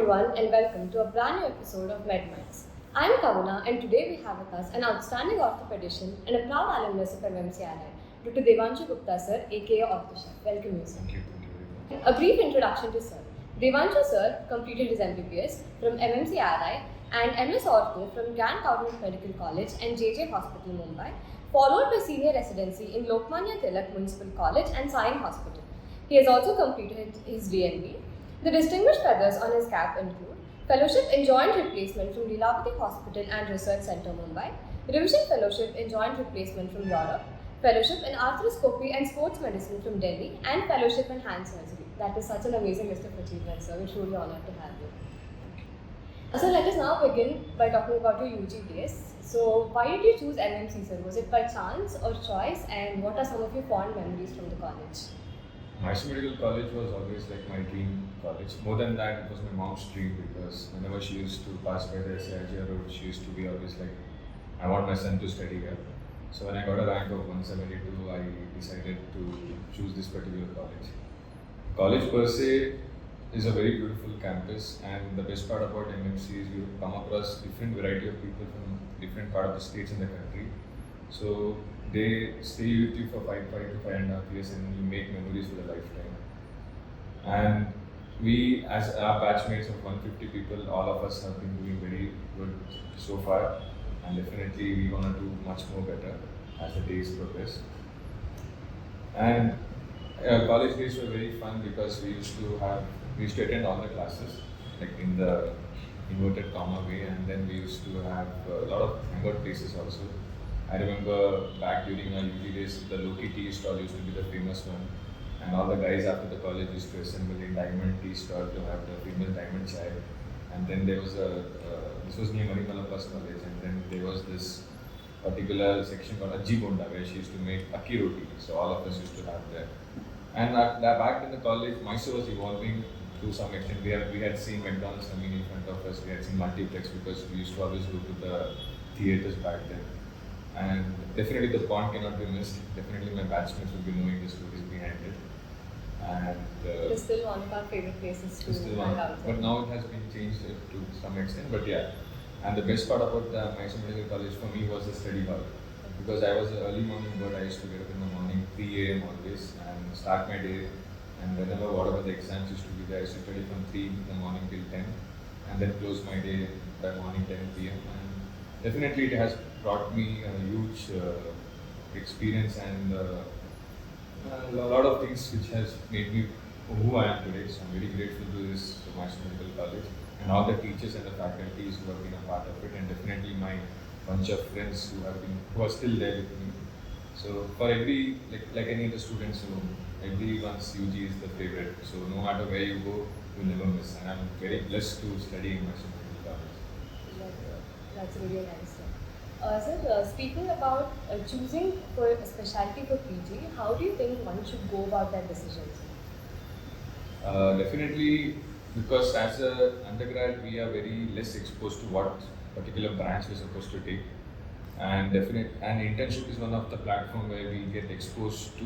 everyone and welcome to a brand new episode of MedMinds. I'm Kavana and today we have with us an outstanding orthopaedician and a proud alumnus of MMCRI, Dr. Devanshu Gupta sir, aka Orthopaedician. Welcome you sir. Thank you. A brief introduction to sir. Devanshu sir completed his MBBS from MMCRI and MS Ortho from Grand Government Medical College and JJ Hospital, Mumbai, followed by senior residency in Lokmanya Tilak Municipal College and Sion Hospital. He has also completed his DNB. The distinguished feathers on his cap include Fellowship in Joint Replacement from Lilavati Hospital and Research Centre, Mumbai, Revision Fellowship in Joint Replacement from Europe, Fellowship in Arthroscopy and Sports Medicine from Delhi, and Fellowship in Hand Surgery. That is such an amazing list of achievements, sir. We're truly honoured to have you. So let us now begin by talking about your UG days. So why did you choose MMC, sir? Was it by chance or choice? And what are some of your fond memories from the college? Mysore Medical College was always like my dream college. More than that, it was my mom's dream because whenever she used to pass by the SIJ road, she used to be always like, I want my son to study here. So when I got a rank of 172, I decided to choose this particular college. College per se is a very beautiful campus, and the best part about MMC is you come across different variety of people from different part of the states in the country. So they stay with you for 5 to 5.5 years and you make memories for a lifetime. And we, as our batchmates of 150 people, all of us have been doing very good so far, and definitely we want to do much more better as the days progress. And college days were very fun because we used to attend all the classes, like in the inverted comma way, and then we used to have a lot of hangout places also. I remember back during our UG days, the Loki tea stall used to be the famous one, and all the guys after the college used to assemble in Diamond tea stall to have the famous Diamond chai. And then there was this was near Manimalappa's college, and then there was this particular section called Ajji Bonda where she used to make akki roti, so all of us used to have that. And back in the college, Mysore was evolving to some extent. We had seen McDonald's coming in front of us, we had seen multiplex because we used to always go to the theatres back then. And definitely the pond cannot be missed. Definitely my batchmates will be knowing the stories behind it. And it is still one of our favorite places to hang out. But now it has been changed to some extent. But yeah, and the best part about the Mysore Medical College for me was the study hall. Because I was an early morning bird, I used to get up in the morning 3 a.m. always and start my day. And whenever whatever the exams used to be there, I used to study from 3 in the morning till 10, and then close my day by morning 10 p.m. And definitely it has brought me a huge experience and a lot of things which has made me who I am today. So I'm very grateful to this Mysore Medical College and all the teachers and the faculties who have been a part of it, and definitely my bunch of friends who are still there with me. So for every like any of the students, everyone's UG is the favorite. So no matter where you go, you'll never miss. And I'm very blessed to study in Mysore Medical College. That's really nice. Sir, speaking about choosing for a specialty for PG, how do you think one should go about that decision? Definitely, because as an undergrad, we are very less exposed to what particular branch we're supposed to take. And internship is one of the platform where we get exposed to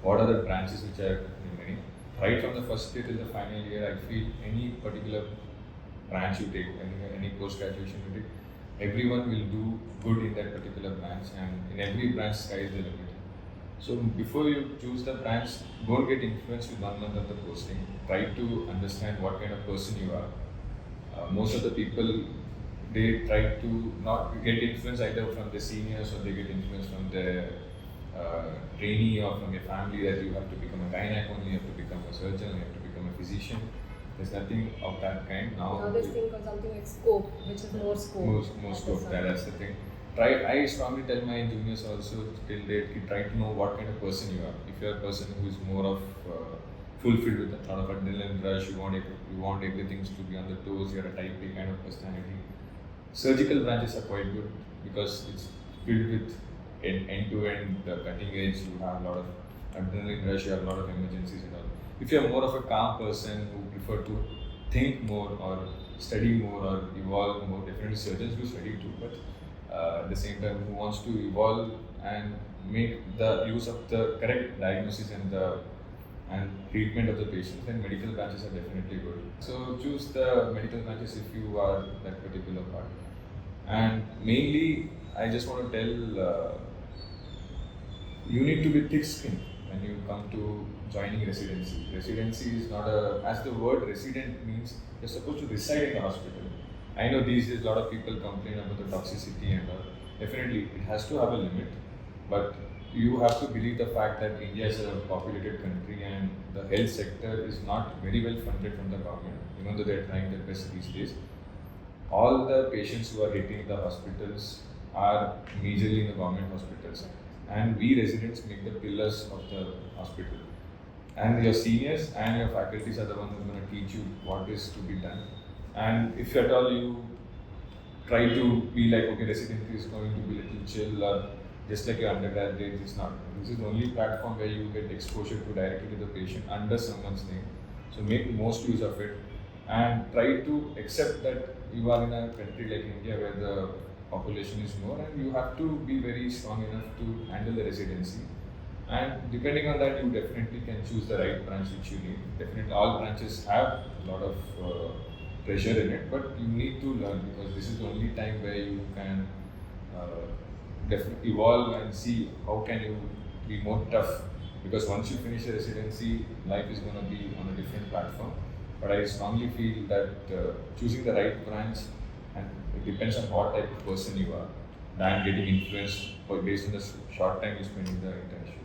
what are the branches which are remaining. Right from the first year till the final year, I feel any particular branch you take, any post-graduation you take, everyone will do good in that particular branch, and in every branch sky is the limit. So before you choose the branch, don't get influenced with 1 month of the posting. Try to understand what kind of person you are. Most of the people, they try to not get influence either from the seniors or they get influence from the trainee or from your family that you have to become a gynaec only, you have to become a surgeon, you have to become a physician. There's nothing of that kind. Now this thing called something like scope, which is more scope. More scope, that's the thing. I strongly tell my juniors also till date, try to know what kind of person you are. If you're a person who is more of fulfilled with a lot of adrenaline rush, you want everything to be on the toes, you're a type A kind of personality. Surgical branches are quite good because it's filled with end-to-end cutting edge. You have a lot of adrenaline rush, you have a lot of emergencies and all. If you're more of a calm person who prefer to think more or study more or evolve more, definitely surgeons do study too, but at the same time who wants to evolve and make the use of the correct diagnosis and the and treatment of the patients, then medical branches are definitely good. So choose the medical branches if you are that particular part. And mainly, I just want to tell you need to be thick-skinned when you come to joining residency. Residency is not as the word resident means, you're supposed to reside in the hospital. I know these days a lot of people complain about the toxicity and all. Definitely, it has to have a limit, but you have to believe the fact that India is a populated country and the health sector is not very well funded from the government, even though they're trying their best these days. All the patients who are hitting the hospitals are majorly in the government hospitals, and we residents make the pillars of the hospital. And your seniors and your faculties are the ones who are going to teach you what is to be done. And if at all you try to be like, okay, residency is going to be a little chill or just like your undergraduate, it's not. This is the only platform where you get exposure to directly to the patient under someone's name. So make most use of it and try to accept that you are in a country like India where the population is more and you have to be very strong enough to handle the residency. And depending on that, you definitely can choose the right branch which you need. Definitely all branches have a lot of pressure in it, but you need to learn because this is the only time where you can evolve and see how can you be more tough, because once you finish a residency, life is going to be on a different platform. But I strongly feel that choosing the right branch, and it depends on what type of person you are, than getting influenced based on the short time you spend in the internship.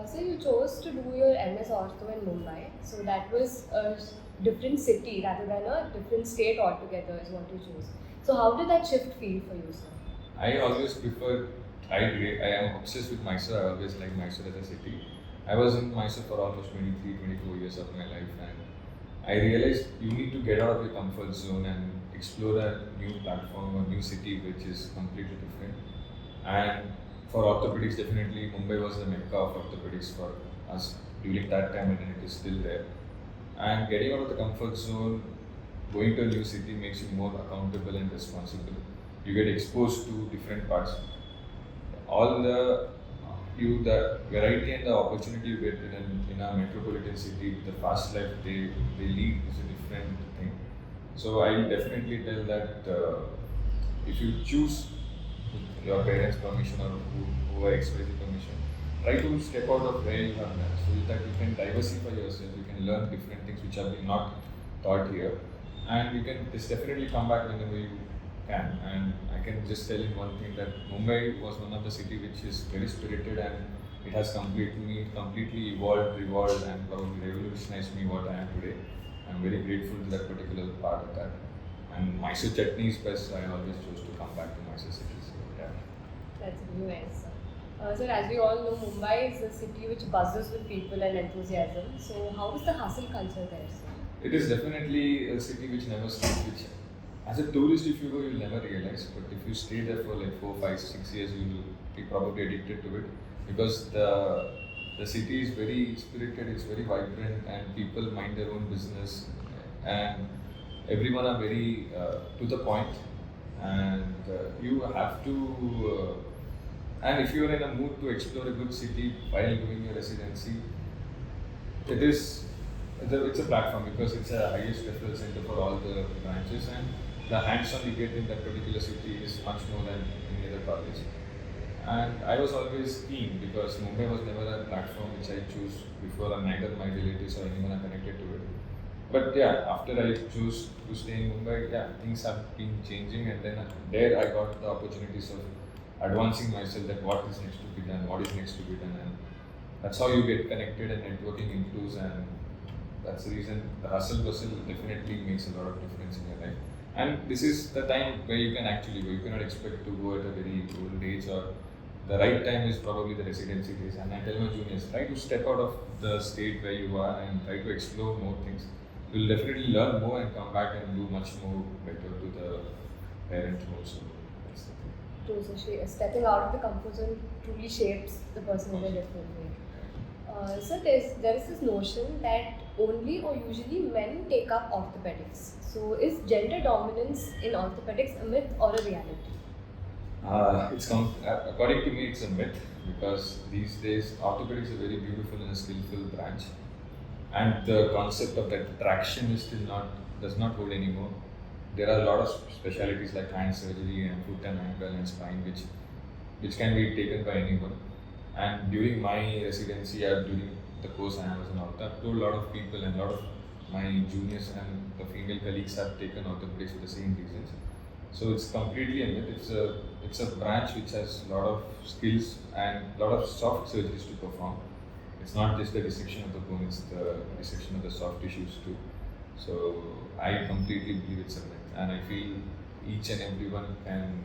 So you chose to do your MS Ortho in Mumbai, so that was a different city rather than a different state altogether is what you chose. So how did that shift feel for you, sir? I always prefer, I am obsessed with Mysore. I always like Mysore as a city. I was in Mysore for almost 23, 24 years of my life, and I realized you need to get out of your comfort zone and explore a new platform or new city which is completely different. And for orthopedics, definitely Mumbai was the mecca of orthopedics for us during that time, and it is still there. And getting out of the comfort zone, going to a new city makes you more accountable and responsible. You get exposed to different parts. All the variety and the opportunity you get in a metropolitan city with the fast life they lead is a different thing. So I will definitely tell that if you choose with your parents' permission or who are expressing permission, try to step out of where you have learned so that you can diversify yourself, you can learn different things which have been not taught here, and you can just definitely come back whenever you can. And I can just tell you one thing, that Mumbai was one of the city which is very spirited, and it has completely evolved, revolved, and probably revolutionized me what I am today. I'm very grateful to that particular part of that. And Mysore chutney is best, so I always chose to come back to Mysore city. So, yeah. That's really nice, sir. Sir, as we all know, Mumbai is a city which buzzes with people and enthusiasm. So how is the hustle culture there, sir? It is definitely a city which never sleeps. Which, as a tourist, if you go, you'll never realize. But if you stay there for like 4, 5, 6 years, you'll be probably addicted to it, because the city is very spirited, it's very vibrant, and people mind their own business, and everyone are very to the point, and you have to. And if you are in a mood to explore a good city while doing your residency, it's a platform, because it's a highest referral center for all the branches, and the hands-on you get in that particular city is much more than any other college. And I was always keen, because Mumbai was never a platform which I chose before, and neither my relatives or anyone are connected to it. But yeah, after I chose to stay in Mumbai, yeah, things have been changing, and then there I got the opportunities of advancing myself, that what is next to be done, what is next to be done, and that's how you get connected and networking improves, and that's the reason the hustle bustle definitely makes a lot of difference in your life. And this is the time where you can actually go. You cannot expect to go at a very old age, or the right time is probably the residency days. And I tell my juniors, try to step out of the state where you are and try to explore more things. You'll definitely learn more and come back and do much more better to the parents also. That's the thing. True, so stepping out of the comfort zone truly shapes the person in a different way. So there is this notion that only or usually men take up orthopedics. So is gender dominance in orthopedics a myth or a reality? According to me, it's a myth because these days orthopedics is a very beautiful and a skillful branch, and the concept of that traction is still not does not hold anymore. There are a lot of specialities like hand surgery and foot and ankle and spine, which can be taken by anyone. And during my residency or during the course I was in ortho, I've told a lot of people and a lot of my juniors and the female colleagues have taken orthopedics for the same reasons. So it's completely a myth. It's a branch which has a lot of skills and a lot of soft surgeries to perform. It's not just the dissection of the bone; it's the dissection of the soft tissues too. So I completely believe it's a myth, and I feel each and everyone can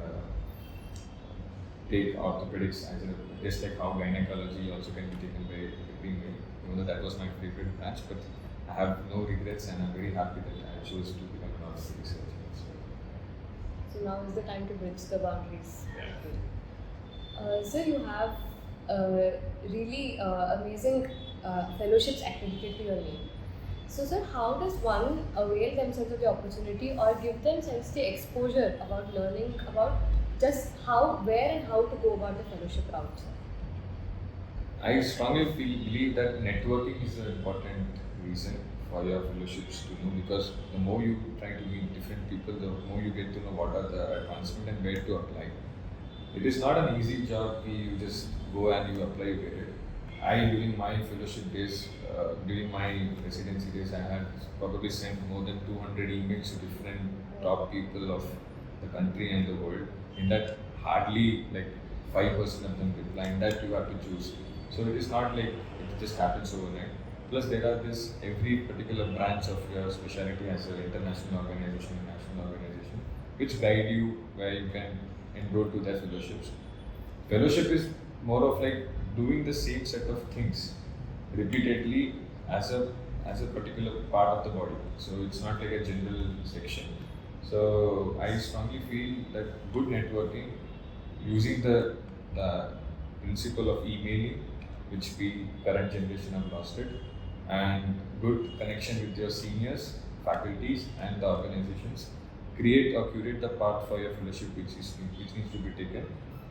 take orthopedics as a just like how gynecology also can be taken by every male. Even though that was my favorite branch, but I have no regrets, and I'm very happy that I chose to become an orthopedic surgeon. So now is the time to bridge the boundaries. Yeah. So you have really amazing fellowships accredited to your name. So sir, how does one avail themselves of the opportunity or give themselves the exposure about learning about just how, where and how to go about the fellowship route? I strongly believe that networking is an important reason for your fellowships to know, because the more you try to meet different people, the more you get to know what are the advancement and where to apply. It is not an easy job. You just go and you apply, you get it. During my fellowship days, during my residency days, I had probably sent more than 200 emails to different top people of the country and the world. In that, hardly like 5% of them reply. In that, you have to choose. So it is not like it just happens overnight. Plus, there are this every particular branch of your specialty has an international organization, a national organization, which guide you where you can enroll to their fellowships. Fellowship is more of like doing the same set of things repeatedly as a particular part of the body. So it's not like a general section. So I strongly feel that good networking, using the principle of emailing, which we current generation have lost it, and good connection with your seniors, faculties, and the organizations, create or curate the path for your fellowship which needs to be taken,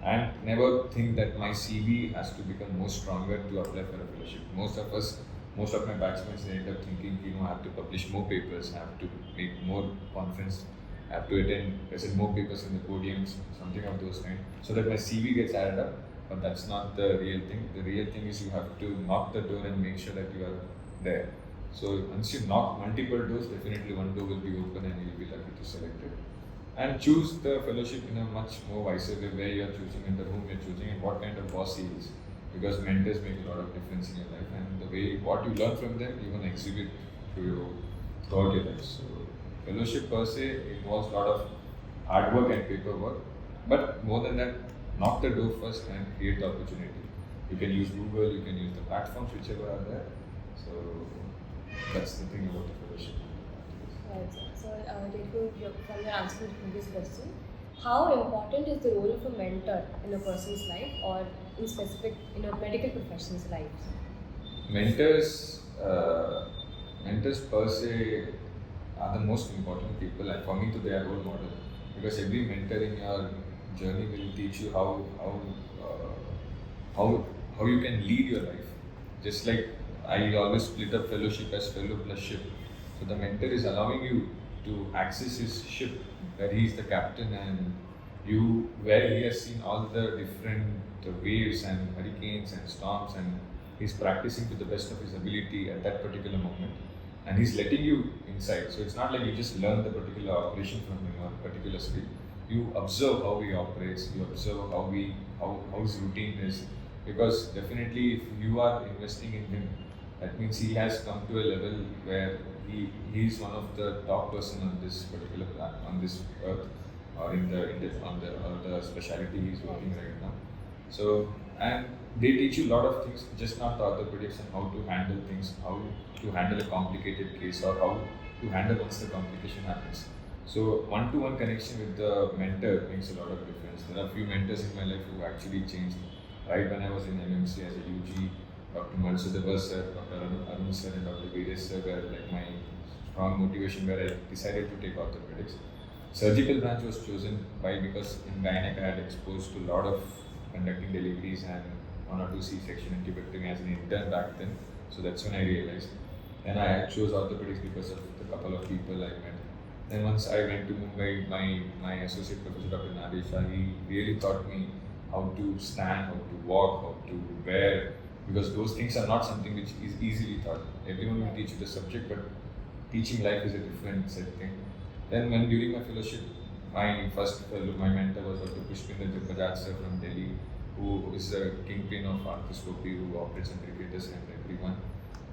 and never think that my CV has to become more stronger to apply for a fellowship. Most of my batchmates end up thinking, I have to publish more papers, I have to make more conference, I have to present more papers in the podiums, something of those kind, so that my CV gets added up. But that's not the real thing. The real thing is you have to knock the door and make sure that you are there. So once you knock multiple doors, definitely one door will be open and you'll be lucky to select it. And choose the fellowship in a much more wiser way, where you're choosing and the whom you're choosing and what kind of boss he is. Because mentors make a lot of difference in your life, and the way what you learn from them, you want to exhibit throughout your life. So fellowship per se involves a lot of hard work and paperwork, but more than that, knock the door first and create the opportunity. You can use Google, you can use the platforms whichever are there. So that's the thing about the fellowship. Right, sir. So, from your answer to the previous question, how important is the role of a mentor in a person's life, or in specific in a medical profession's life? Mentors per se are the most important people, and for me, they are role model, because every mentor in your journey will teach you how you can lead your life. Just like I always split up fellowship as fellow plus ship. So the mentor is allowing you to access his ship where he is the captain, and where he has seen all the different waves and hurricanes and storms, and he's practicing to the best of his ability at that particular moment, and he's letting you inside. So it's not like you just learn the particular operation from him or particular skill. You observe how he operates, you observe how his routine is, because definitely if you are investing in him, that means he has come to a level where he is one of the top person on this particular on this earth, or on the specialty he is working right now. So, and they teach you a lot of things, just not the orthopedics, and how to handle things, how to handle a complicated case, or how to handle once the complication happens. So one-to-one connection with the mentor makes a lot of difference. There are a few mentors in my life who actually changed. Right when I was in MMC as a UG, Dr. Madhusudhan sir, Dr. Arun sir, and Dr. Vedas sir were like my strong motivation, where I decided to take orthopedics. Surgical branch was chosen because in gynec I had exposed to a lot of conducting deliveries and one or two C-section intubectomy as an intern back then. So that's when I realized. Then I chose orthopedics because of the couple of people I met. Then once I went to Mumbai, my associate professor Dr. Nadesha, he really taught me how to stand, how to walk, how to wear, because those things are not something which is easily taught. Everyone will teach you the subject, but teaching life is a different set thing. Then when during my fellowship, my first fellow, my mentor was Dr. Pushpinder Bajaj sir from Delhi, who is a kingpin of arthroscopy, who operates on cricketers and everyone.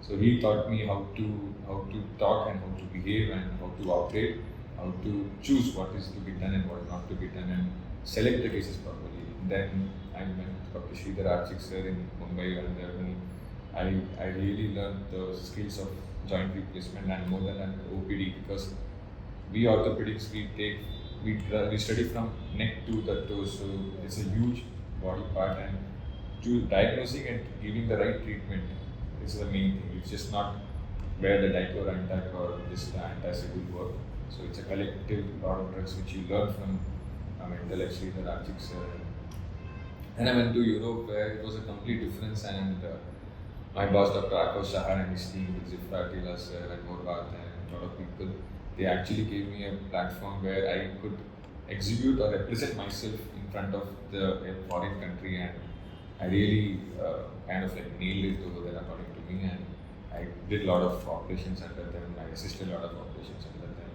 So he taught me how to talk and how to behave and how to operate, how to choose what is to be done and what not to be done, and select the cases properly. Then I went to Dr. Sridhar Archik sir in Mumbai, and I really learned the skills of joint replacement and more than that OPD, because we orthopedics we study from neck to the toes, so it's a huge body part, and to diagnosing and giving the right treatment is the main thing. It's just not where the dichloroantac or just the antacid will work. So it's a collective lot of drugs which you learn from intellectually the Rajik sir. And I went to Europe where it was a complete difference, and my boss Dr. Akash Shahar and his team with Zifra Tila sir and Morvat and a lot of people, they actually gave me a platform where I could exhibute or represent myself in front of a foreign country, and I really kind of like nailed it over there according to me, and I did a lot of operations under them, I assisted a lot of operations under them,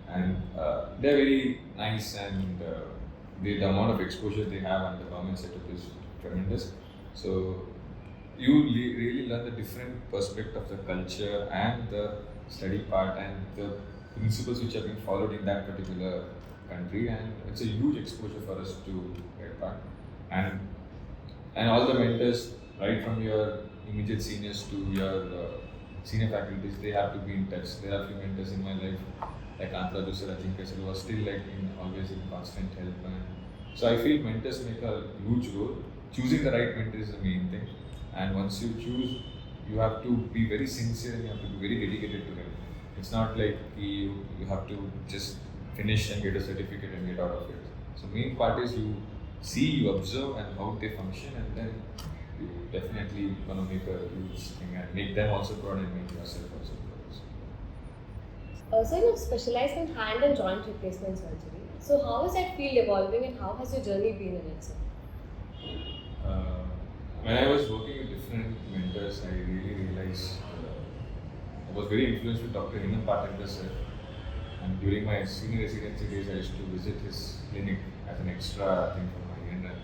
and they're very nice, and the amount of exposure they have and the government setup is tremendous. So you really learn the different perspective of the culture and the study part and the principles which have been followed in that particular country, and it's a huge exposure for us to get back. And all the mentors, right from your immediate seniors to your senior faculties, they have to be in touch. There are a few mentors in my life, like Antra Dusar, who was still always in constant help. And so I feel mentors make a huge role. Choosing the right mentor is the main thing. And once you choose, you have to be very sincere and you have to be very dedicated to him. It's not like you have to just finish and get a certificate and get out of it. So main part is you see, you observe and how they function, and then you definitely gonna make a huge thing and make them also proud and make yourself also proud. So you have specialized in hand and joint replacement surgery. So how is that field evolving and how has your journey been in it, sir? When I was working with different mentors, I really realized I was very influenced with Dr. Hinam Patakar sir. And during my senior residency days, I used to visit his clinic as an extra thing for my end. And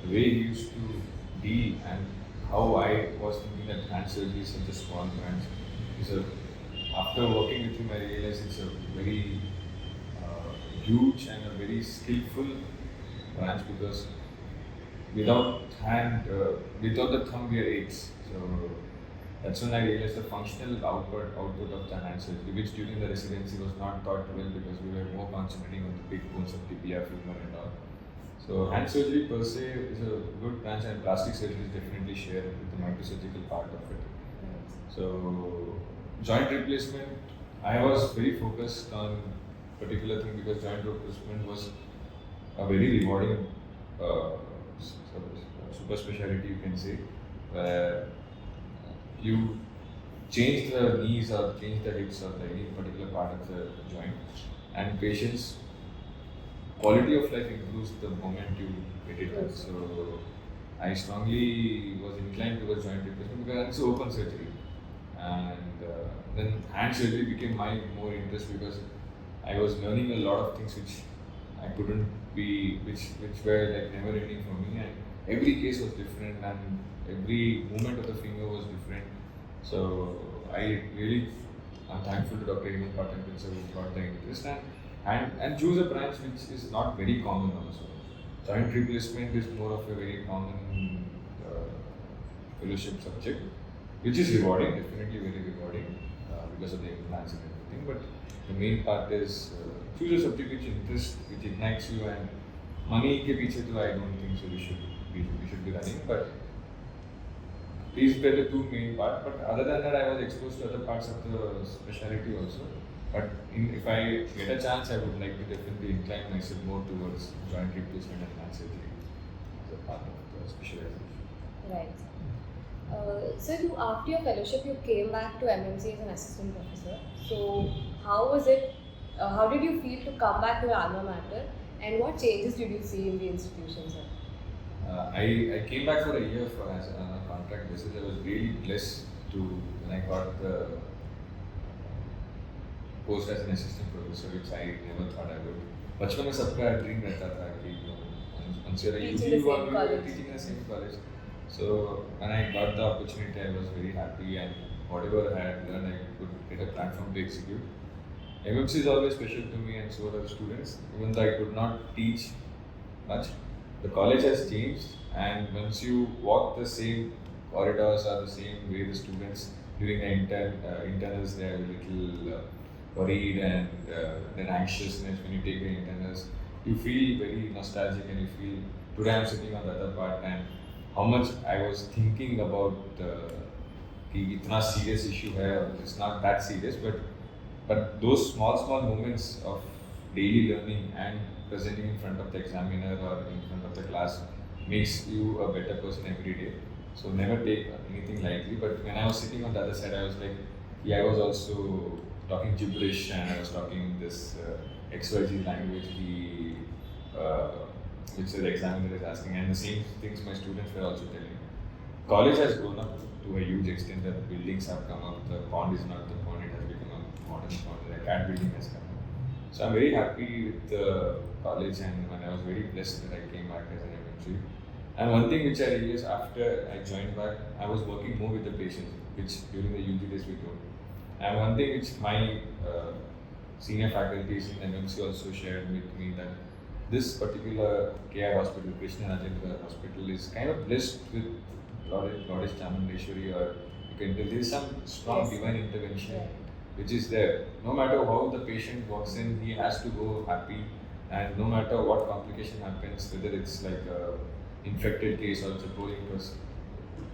the way he used to deal and how I was thinking that hand surgery is such a small branch. After working with him, I realized it's a very huge and a very skillful branch, because without the thumb, we are eights. So that's when I realized the functional output of the hand surgery, which during the residency was not taught well because we were more concentrating on the big bones of tibia, femur and all. So hand surgery per se is a good branch, and plastic surgery is definitely shared with the microsurgical part of it. So joint replacement, I was very focused on particular thing because joint replacement was a very rewarding super specialty, you can say, where you change the knees or change the hips or any particular part of the joint, and patients' quality of life improves the moment you get it done. So I strongly was inclined towards joint replacement because it's open surgery, and then hand surgery became my more interest because I was learning a lot of things which I couldn't be, which were like never ending for me, and every case was different and every movement of the finger was different. So I'm thankful to Dr. Eamon Patankan sir who brought the interest and choose a branch which is not very common also. Joint replacement is more of a very common fellowship subject, which is rewarding, definitely very rewarding because of the implants and everything. But the main part is choose a subject which ignites you, and money ke piche to I don't think so we should be running. But these were the two main parts. But other than that, I was exposed to other parts of the specialty also. But if I get a chance, I would like to definitely incline myself more towards joint replacement and hand surgery as a part of the specialization. Right. So after your fellowship, you came back to MMC as an assistant professor. So how was it? How did you feel to come back to your alma mater, and what changes did you see in the institution, sir? I came back for a year as a contract basis. I was really blessed to when I got the post as an assistant professor, which I never thought I would. बचपन में सबका dream रहता था कि once you're a UG, you are teaching in the same college. So when I got the opportunity, I was very happy, and whatever I had learned, I could get a platform to execute. MMC is always special to me, and so are the students. Even though I could not teach much, the college has changed, and once you walk the same corridors or the same way, the students during the internals, they are a little worried and then anxiousness when you take the internals. You feel very nostalgic, and you feel today I'm sitting on the other part, and how much I was thinking about कि इतना serious issue है, it's not that serious, but those small moments of daily learning and presenting in front of the examiner or in front of the class makes you a better person every day. So never take anything lightly. But when I was sitting on the other side, I was like, yeah, I was also talking gibberish, and I was talking this XYZ language which the examiner is asking, and the same things my students were also telling. College has grown up to a huge extent. That buildings have come up. The pond is not the pond; it has become a modern pond. The CAD building has come up. So I'm very happy with the college, and when I was very blessed that I came back as an MMC. And one thing which I realized after I joined back, I was working more with the patients, which during the UG days we don't. And one thing which my senior faculties in MMC also shared with me, that this particular care hospital, Krishna Rajendra Hospital, is kind of blessed with Goddess Chamundeshwari, or you can tell there is some strong divine intervention which is there. No matter how the patient walks in, he has to go happy, and no matter what complication happens, whether it's like a infected case or it's a growing person,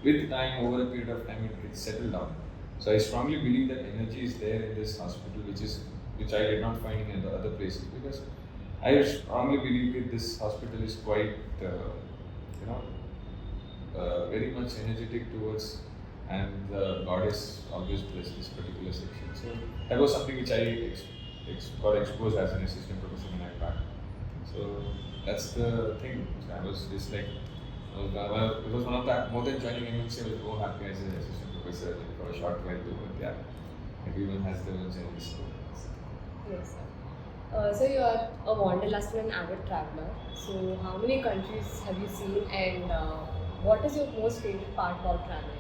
with time, over a period of time, it gets settled down. So I strongly believe that energy is there in this hospital, which I did not find in the other places, because I strongly believe that this hospital is quite, very much energetic towards, and the goddess always blessed this particular section. So that was something which I got exposed as an assistant professor when I back. So that's the thing. So I was just like, it was one of the, more than joining MMC, I was more happy as an assistant professor for a short while too. But yeah, everyone has their own journeys. Yes, sir. So you are a wanderlust and an avid traveler. So how many countries have you seen, and what is your most favorite part about traveling?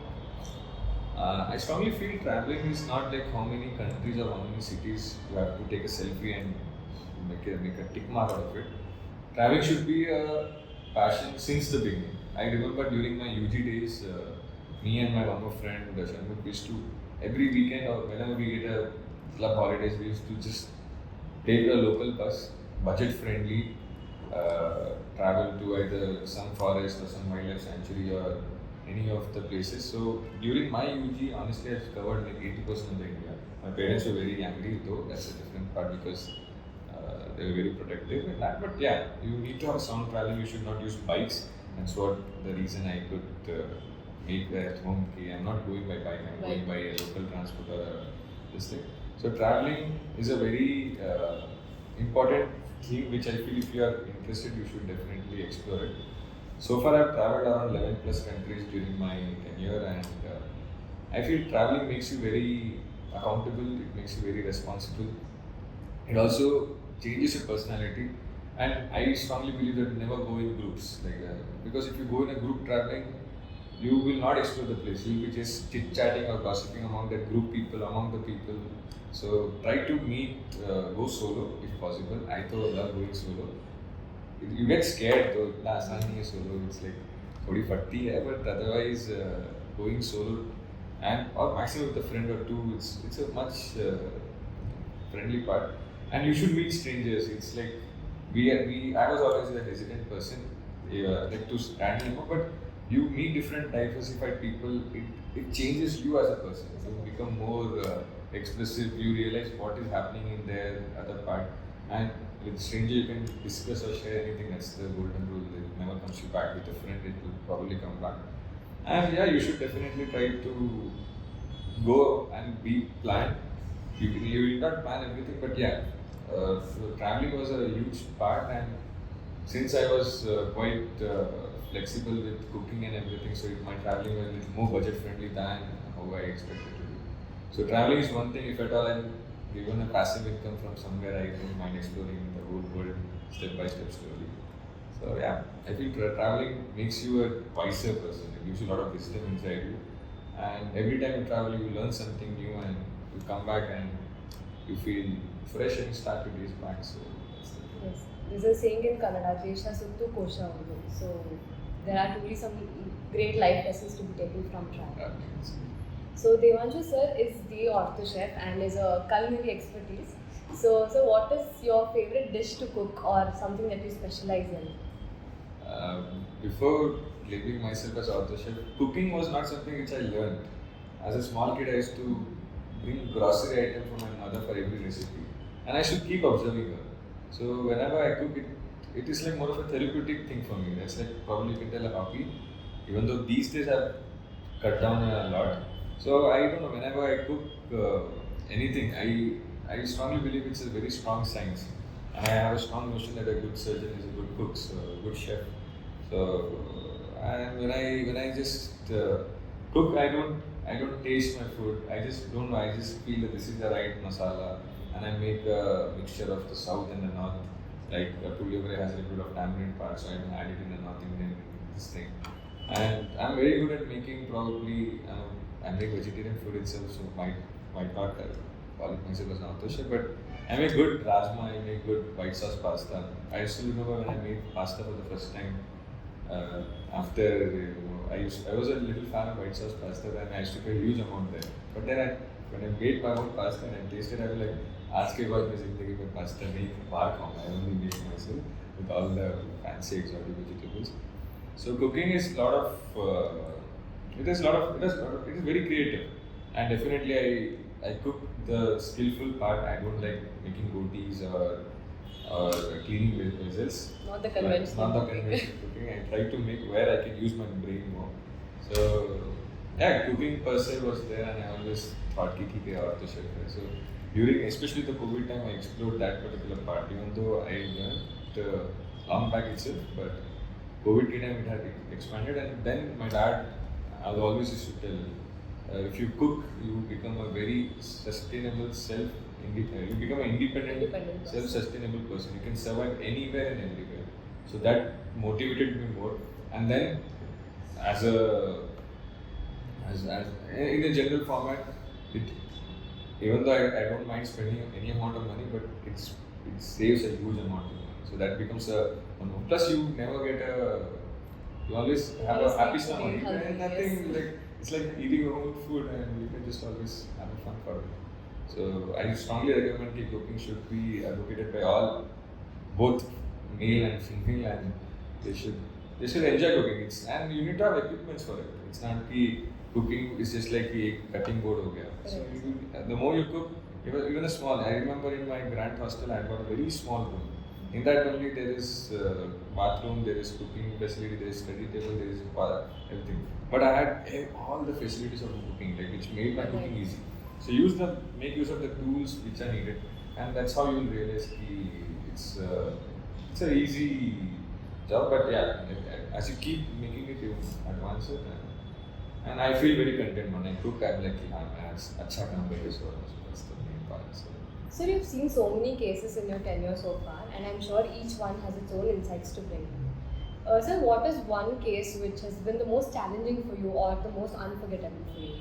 I strongly feel traveling is not like how many countries or how many cities you have to take a selfie and make a tick mark out of it. Traveling should be a passion since the beginning. I remember during my UG days, me and my one more friend, Shanmukh, used to, every weekend or whenever we get a club holidays, we used to just take a local bus, budget friendly, travel to either some forest or some wildlife sanctuary or any of the places. So during my UG, honestly, I've covered like 80% of the India. My parents were very angry though, that's a different part, because they were very protective and that. But yeah, you need to have sound traveling, you should not use bikes. That's what the reason I could make at home. I'm not going by bike, I'm going by a local transport or this thing. So traveling is a very important thing which I feel if you are interested, you should definitely explore it. So far I've traveled around 11 plus countries during my tenure, and I feel traveling makes you very accountable, it makes you very responsible. It also changes your personality, and I strongly believe that never go in groups, because if you go in a group traveling, you will not explore the place. You will be just chit-chatting or gossiping among the group people, among the people. So try to go solo if possible. I love going solo. You get scared though, solo, it's like thodi fatti hai, but otherwise going solo or maximum with a friend or two, it's a much friendly part, and you should meet strangers. It's like I was always a hesitant person, like to stand in, but you meet different diversified people, it changes you as a person. You become more expressive. You realize what is happening in their other part, and with stranger you can discuss or share anything. That's the golden rule. It never comes you back with a friend. It will probably come back. And yeah, you should definitely try to go and be planned. You will not plan everything, but yeah, so traveling was a huge part, and since I was quite flexible with cooking and everything, so my traveling was a little more budget friendly than how I expected to be. So traveling is one thing. If at all I'm given a passive income from somewhere, I don't mind exploring the whole world step by step slowly. So yeah, I feel traveling makes you a wiser person. It gives you a lot of wisdom inside you, and every time you travel, you learn something new, and you come back and you feel fresh and start your days back. So that's the thing. Yes. There's a saying in Kannada, Desha Suttu Kosha Ulu. So there are truly some great life lessons to be taken from travel. So Devanshu sir is the ortho chef and is a culinary expertise. So what is your favorite dish to cook or something that you specialize in? Before labeling myself as ortho chef, cooking was not something which I learned. As a small kid, I used to bring grocery item from my mother for every recipe, and I should keep observing her. So whenever I cook, it is like more of a therapeutic thing for me. That's like probably you can tell a hobby. Even though these days I've cut down a lot. So I don't know. Whenever I cook anything, I strongly believe it's a very strong science, and I have a strong notion that a good surgeon is a good cook, so a good chef. So and when I just cook, I don't taste my food. I just don't know. I just feel that this is the right masala, and I make a mixture of the south and the north. Like puliyogre has a little bit of tamarind part, so I add it in the North Indian this thing. And I'm very good at making probably. I make vegetarian food itself, so might not call it myself as an author chef, but I make good rajma. I make good white sauce pasta. I still remember when I made pasta for the first time. After I was a little fan of white sauce pasta, and I used to pay a huge amount there. But then when I made my own pasta and I tasted, I was like, आज के बाद मैं जिंदगी में pasta नहीं बाहर खाऊंगा. I only make myself with all the fancy exotic vegetables. So cooking is a lot of it is very creative, and definitely I cook the skillful part. I don't like making rotis or cleaning vessels. Not the conventional. Not the conventional cooking. I try to make where I can use my brain more. So yeah, cooking per se was there, and I always thought ki ortho chef hai. So during especially the COVID time, I explored that particular part. Even though I learned long back itself, but COVID time it had expanded, and then my dad always used to tell, if you cook, you become a very sustainable you become an independent self-sustainable person. You can survive anywhere and everywhere. So that motivated me more. And then as in a general format, even though I don't mind spending any amount of money, but it saves a huge amount of money. So that becomes plus you never get you always have a happy stomach. And nothing like it's like eating your own food, and you can just always have a fun for it. So I strongly recommend that cooking should be advocated by all, both male and female, and they should enjoy cooking. And you need to have equipments for it. It's not cooking is just like a cutting board ho gaya. So the more you cook, even a small. I remember in my grand hostel, I got a very small room. In that only there is bathroom, there is cooking facility, there is study table, there is everything. But I had all the facilities of cooking, like which made my cooking easy. So make use of the tools which are needed, and that's how you will realize it's an easy job. But yeah, as you keep making it, you advance it, and I feel very content when I cook. I'm like, अच्छा काम कर रहे हो, so that's the main part. So you've seen so many cases in your tenure so far, and I'm sure each one has its own insights to bring. Sir, what is one case which has been the most challenging for you or the most unforgettable for you?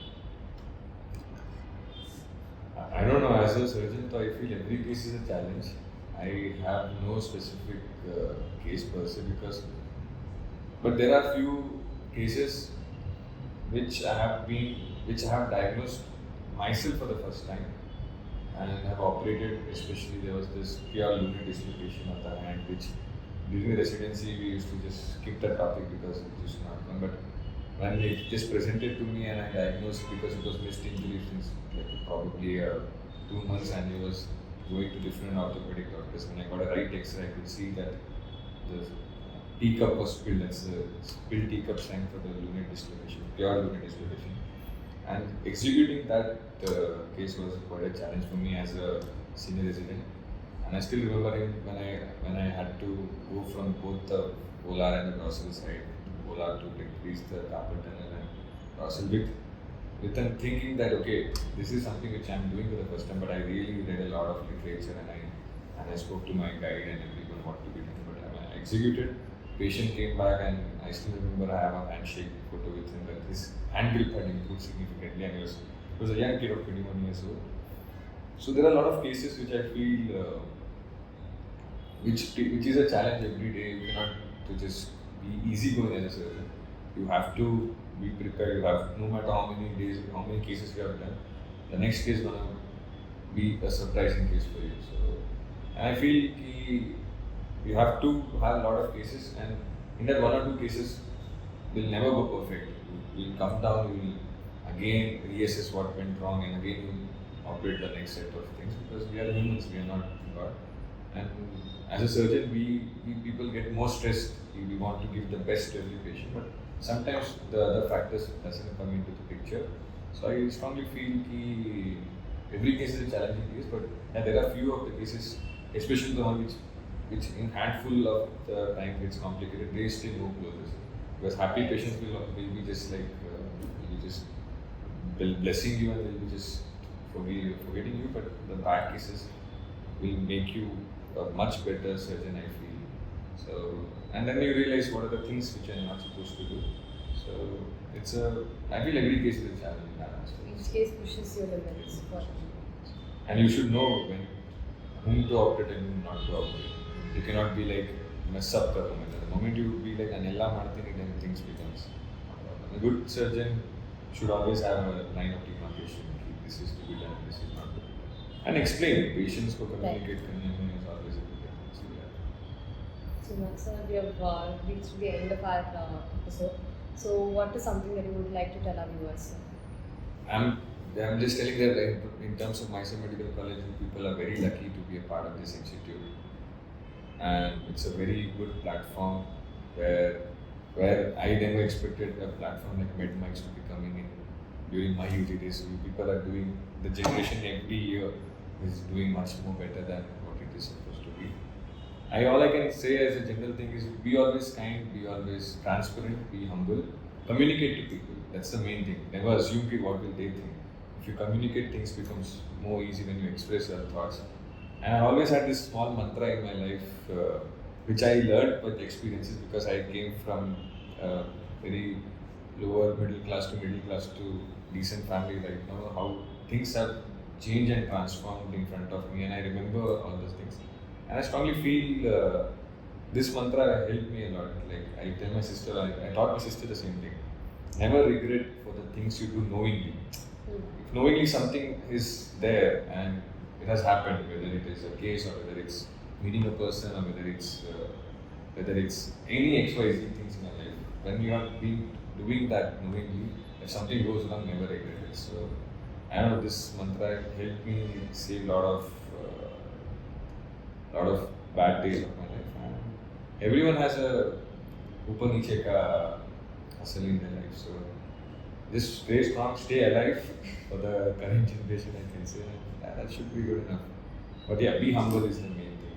I don't know. As a surgeon, I feel every case is a challenge. I have no specific case per se but there are few cases which I have diagnosed myself for the first time and have operated. Especially there was this pure lunar dislocation of the hand, which during the residency we used to just skip that topic because it was not fun. But when it just presented to me and I diagnosed because it was missed injury since like probably 2 months, and he was going to different orthopedic doctors. When I got a right X-ray, I could see that the teacup was spilled. That's the spilled teacup sign for the lunate dislocation, pure lunate dislocation. And executing that case was quite a challenge for me as a senior resident. And I still remember him when I had to go from both the volar and the dorsal side, volar to reach the carpal tunnel and dorsal with them thinking that okay, this is something which I'm doing for the first time, but I really read a lot of literature and I spoke to my guide and everyone what to be done. But when I executed, patient came back and I still remember I have a handshake photo with him that his hand grip had improved significantly, and he was a young kid of 21 years old. So there are a lot of cases which I feel which is a challenge every day. You cannot to just be easygoing as a surgeon. You have to be prepared. You have, no matter how many days, how many cases you have done, the next case is gonna be a surprising case for you. So, and I feel you have to have a lot of cases, and in that 1 or 2 cases will never go perfect. You will come down, you will again reassess what went wrong, and again you will operate the next set of things, because we are humans, we are not God. And as a surgeon, we people get more stressed. We want to give the best to every patient, but sometimes the other factors doesn't come into the picture. So I strongly feel that every case is a challenging case, but there are few of the cases, especially the one which in handful of the time gets complicated, they still no closes. Because happy patients will be just like will be just blessing you, and they'll be just forgetting you, but the bad cases will make you a much better surgeon, I feel. So, and then you realize what are the things which you're not supposed to do. So I feel every case is a challenge in that aspect. Each case pushes your limits. And you should know whom to operate and whom not to operate. You cannot be like mess up the moment. The moment you be like anella martini, then things becomes a problem. A good surgeon should always have a line of demarcation. This is to be done, this is not to be done. And explain. Patients ko communicate is always a good thing. So now, sir, we have reached the end of our episode. So what is something that you would like to tell our viewers, sir? I'm just telling that in terms of Mysore Medical College, people are very lucky to be a part of this institute. And it's a very good platform where I never expected a platform like MedMics to be coming in during my UG days. So people are doing, the generation every year is doing much more better than what it is supposed to be. All I can say as a general thing is be always kind, be always transparent, be humble, communicate to people. That's the main thing. Never assume what will they think. If you communicate, things becomes more easy when you express your thoughts. And I always had this small mantra in my life, which I learned with experiences, because I came from very lower middle class to decent family right now. How things have changed and transformed in front of me, and I remember all those things. And I strongly feel this mantra helped me a lot. Like I tell my sister, I taught my sister the same thing. Never regret for the things you do knowingly. If knowingly something is there and it has happened, whether it is a case or whether it's meeting a person or whether it's any XYZ things in your life, when you have been doing that knowingly, if something goes wrong, never regret it. So I don't know, this mantra helped me save a lot of bad days of my life. And everyone has a upar niche ka hustle in their life. So just stay strong, stay alive for the current generation, I can say. That should be good enough. But yeah, be humble is the main thing.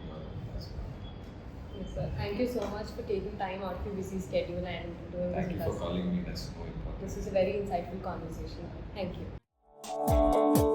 Yes, sir. Thank you so much for taking time out of your busy schedule and doing this. Thank you for calling me. That's more important. This is a very insightful conversation. Thank you.